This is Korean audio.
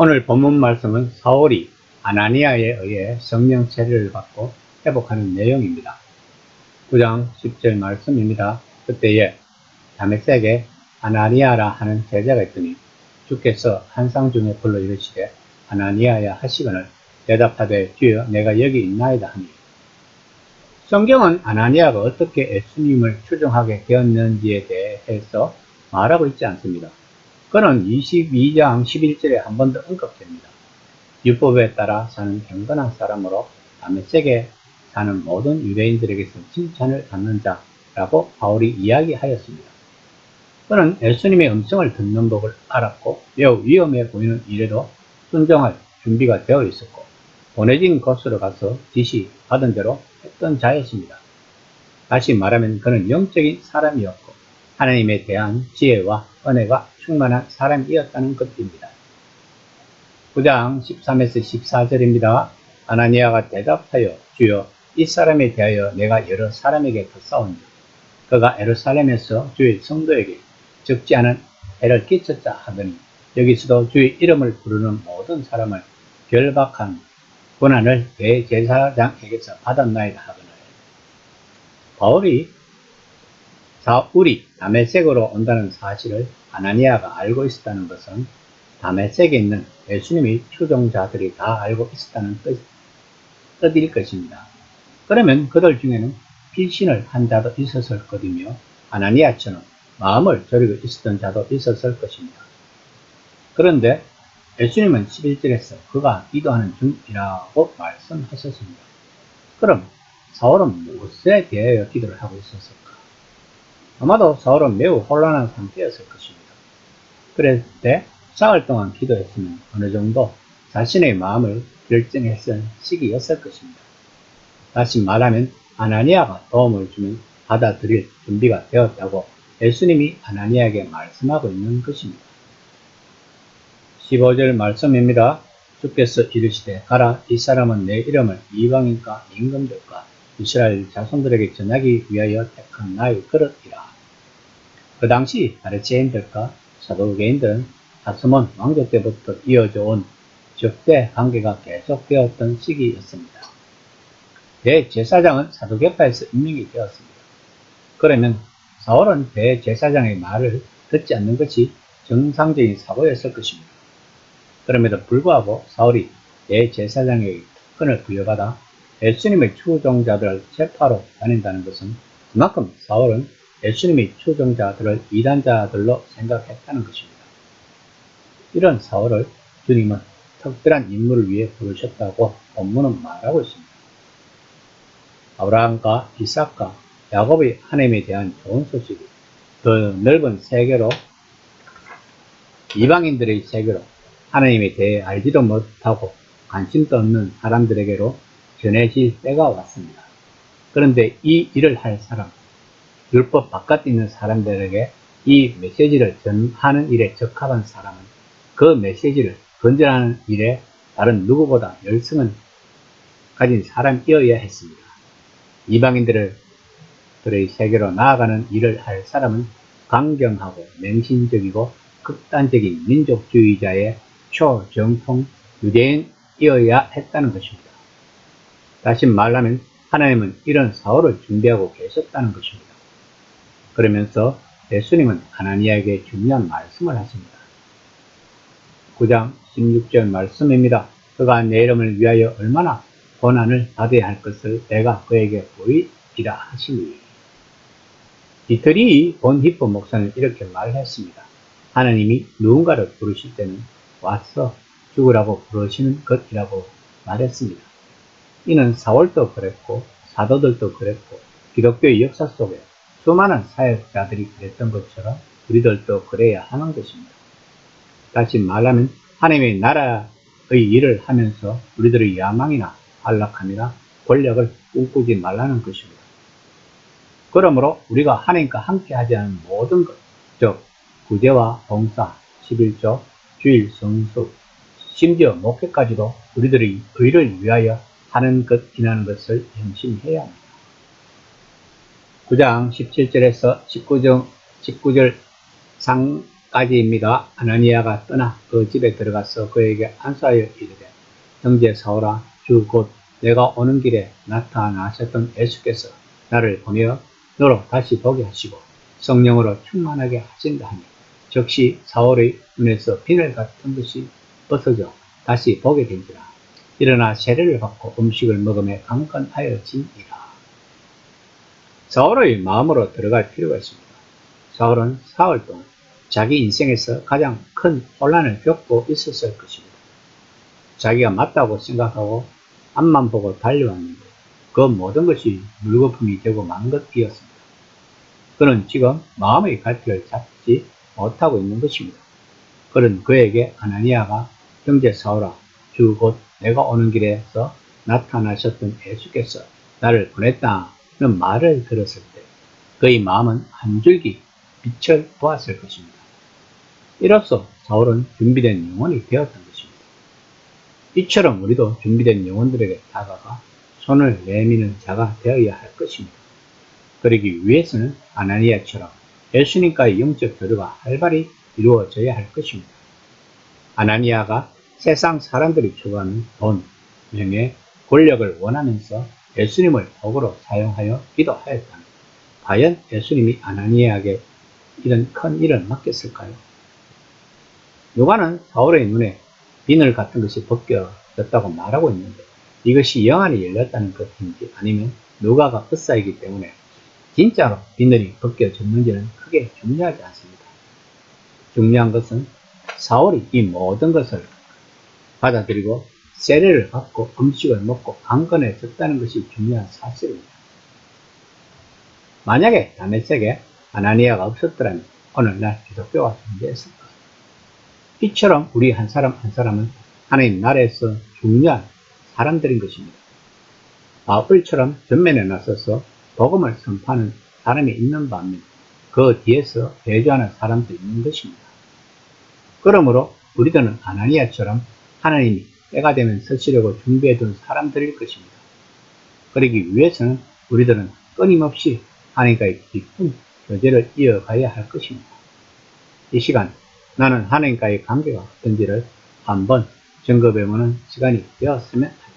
오늘 본문 말씀은 사울이 아나니아에 의해 성령 세례를 받고 회복하는 내용입니다. 9장 10절 말씀입니다. 그때에 다메섹에 아나니아라 하는 제자가 있더니 주께서 환상 중에 불러 이르시되 아나니아야 하시거늘 대답하되 주여 내가 여기 있나이다 하니, 성경은 아나니아가 어떻게 예수님을 추종하게 되었는지에 대해서 말하고 있지 않습니다. 그는 22장 11절에 한 번 더 언급됩니다. 율법에 따라 사는 경건한 사람으로 다메섹에 사는 모든 유대인들에게서 칭찬을 받는 자라고 바울이 이야기하였습니다. 그는 예수님의 음성을 듣는 법을 알았고 매우 위험해 보이는 일에도 순종할 준비가 되어 있었고 보내진 곳으로 가서 지시 받은 대로 했던 자였습니다. 다시 말하면 그는 영적인 사람이었고 하나님에 대한 지혜와 은혜가 충만한 사람이었다는 것입니다. 9장 13에서 14절입니다. 아나니아가 대답하여 주여 이 사람에 대하여 내가 여러 사람에게 듣사오니 그가 예루살렘에서 주의 성도에게 적지 않은 해를 끼쳤자 하더니 여기서도 주의 이름을 부르는 모든 사람을 결박한 고난을 대제사장에게서 받았나이다 하거늘. 바울이 사울이 다메섹으로 온다는 사실을 아나니아가 알고 있었다는 것은 다메섹에 있는 예수님의 추종자들이 다 알고 있었다는 뜻일 것입니다. 그러면 그들 중에는 피신을 한 자도 있었을 것이며 아나니아처럼 마음을 졸이고 있었던 자도 있었을 것입니다. 그런데 예수님은 11절에서 그가 기도하는 중이라고 말씀하셨습니다. 그럼 사울은 무엇에 대하여 기도를 하고 있었을까? 아마도 사울은 매우 혼란한 상태였을 것입니다. 그럴 때 사흘 동안 기도했으면 어느 정도 자신의 마음을 결정했을 시기였을 것입니다. 다시 말하면 아나니아가 도움을 주면 받아들일 준비가 되었다고 예수님이 아나니아에게 말씀하고 있는 것입니다. 15절 말씀입니다. 주께서 이르시되 가라, 이 사람은 내 이름을 이방인과 임금들과 이스라엘 자손들에게 전하기 위하여 택한 나의 그릇이라. 그 당시 바리새인들과 사두개인들은 하스몬 왕조 때부터 이어져 온 적대 관계가 계속되었던 시기였습니다. 대제사장은 사두개파에서 임명이 되었습니다. 그러면 사울은 대제사장의 말을 듣지 않는 것이 정상적인 사고였을 것입니다. 그럼에도 불구하고 사울이 대제사장에게 특권을 부여받아 예수님의 추종자들을 체포하러 다닌다는 것은 그만큼 사울은 예수님의 추종자들을 이단자들로 생각했다는 것입니다. 이런 사울을 주님은 특별한 임무를 위해 부르셨다고 본문은 말하고 있습니다. 아브라함과 이삭과 야곱의 하나님에 대한 좋은 소식이 더 넓은 세계로, 이방인들의 세계로, 하나님에 대해 알지도 못하고 관심도 없는 사람들에게로 전해질 때가 왔습니다. 그런데 이 일을 할 사람, 율법 바깥에 있는 사람들에게 이 메시지를 전하는 일에 적합한 사람은 그 메시지를 건전하는 일에 다른 누구보다 열성을 가진 사람이어야 했습니다. 이방인들의 세계로 나아가는 일을 할 사람은 강경하고 맹신적이고 극단적인 민족주의자의 초정통 유대인이어야 했다는 것입니다. 다시 말하면 하나님은 이런 사울을 준비하고 계셨다는 것입니다. 그러면서 예수님은 아나니아에게 중요한 말씀을 하십니다. 9장 16절 말씀입니다. 그가 내 이름을 위하여 얼마나 고난을 받아야 할 것을 내가 그에게 보이리라 하시니. 디트리 본 히프 목사는 이렇게 말했습니다. 하나님이 누군가를 부르실 때는 와서 죽으라고 부르시는 것이라고 말했습니다. 이는 사울도 그랬고 사도들도 그랬고 기독교의 역사 속에 수많은 사역자들이 그랬던 것처럼 우리들도 그래야 하는 것입니다. 다시 말하면 하나님의 나라의 일을 하면서 우리들의 야망이나 안락함이나 권력을 꿈꾸지 말라는 것입니다. 그러므로 우리가 하나님과 함께 하지 않은 모든 것, 즉 구제와 봉사, 11조, 주일 성수, 심지어 목회까지도 우리들의 의를 위하여 하는 것이라는 것을 명심해야 합니다. 9장 17절에서 19절 까지입니다. 아나니아가 떠나 그 집에 들어가서 그에게 안수하여 이르되 형제 사울아 주 곧 내가 오는 길에 나타나셨던 예수께서 나를 보내어 너로 다시 보게 하시고 성령으로 충만하게 하신다 하니 즉시 사울의 눈에서 비늘 같은 것이 벗어져 다시 보게 된지라. 일어나 세례를 받고 음식을 먹음에 강건하여지니라. 사울의 마음으로 들어갈 필요가 있습니다. 사울은 사흘 동안 자기 인생에서 가장 큰 혼란을 겪고 있었을 것입니다. 자기가 맞다고 생각하고 앞만 보고 달려왔는데 그 모든 것이 물거품이 되고 만 것이었습니다. 그는 지금 마음의 갈피를 잡지 못하고 있는 것입니다. 그는 그에게 아나니아가 형제 사울아 주 곧 내가 오는 길에서 나타나셨던 예수께서 나를 보냈다는 말을 들었을 때 그의 마음은 한 줄기 빛을 보았을 것입니다. 이로써 사울은 준비된 영혼이 되었던 것입니다. 이처럼 우리도 준비된 영혼들에게 다가가 손을 내미는 자가 되어야 할 것입니다. 그러기 위해서는 아나니아처럼 예수님과의 영적 교류가 활발히 이루어져야 할 것입니다. 아나니아가 세상 사람들이 추구하는 돈, 명예, 권력을 원하면서 예수님을 도구로 사용하여 기도하였다면 과연 예수님이 아나니아에게 이런 큰 일을 맡겼을까요? 누가는 사울의 눈에 비늘 같은 것이 벗겨졌다고 말하고 있는데 이것이 영안이 열렸다는 것인지 아니면 누가가 흑사이기 때문에 진짜로 비늘이 벗겨졌는지는 크게 중요하지 않습니다. 중요한 것은 사울이 이 모든 것을 받아들이고 세례를 받고 음식을 먹고 강건해졌다는 것이 중요한 사실입니다. 만약에 다메섹에 아나니아가 없었더라면 오늘날 기독교가 존재했을까? 이처럼 우리 한 사람 한 사람은 하나님 나라에서 중요한 사람들인 것입니다. 바울처럼 전면에 나서서 복음을 선포하는 사람이 있는 반면 그 뒤에서 대조하는 사람도 있는 것입니다. 그러므로 우리들은 아나니아처럼 하나님이 때가 되면 쓰시려고 준비해둔 사람들일 것입니다. 그러기 위해서는 우리들은 끊임없이 하나님과의 깊은 교제를 이어가야 할 것입니다. 이 시간 나는 하나님과의 관계가 어떤지를 한번 점검해보는 시간이 되었으면 합니다.